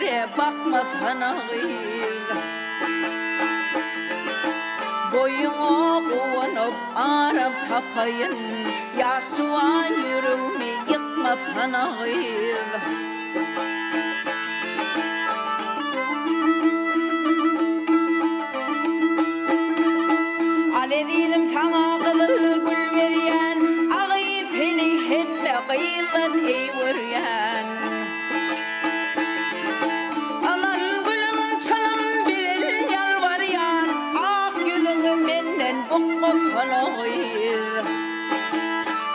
yere bakmaz hanağıyla. Boyuna kovanıp aram tapayın, yaşuan yüreğimi yıkmaz hanağıyla. Aledilim sana kızıl gül veriyen, ağayı seni hemme kıyılan eyvüryen. Aman gülüm çalım bilin yalvaryan, ah yüzünü benden bıkmaz hanağıyla.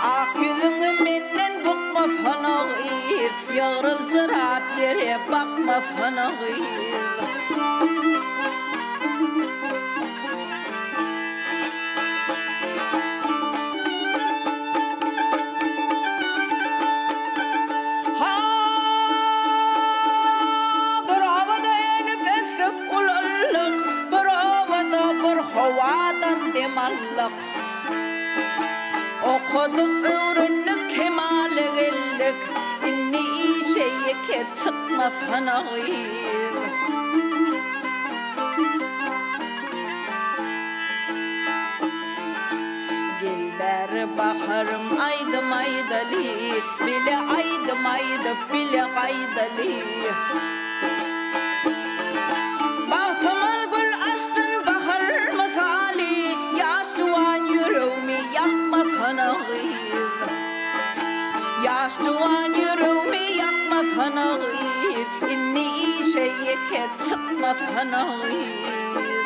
Ah yüzünü benden bıkmaz hanağıyla, yağrılcırap yere bakmaz hanağıyla. Havadan demallık okuduk öğrendik kemale geldik inni iyi şeye ke çıkmaz hanağıyım gel beri bakarım aydım aydalı bile aydım aydı bile aydalı Yaştuğan yüreğimi yakmaz hanağıyım inni iyi şeye ke çıkmaz hanağıyım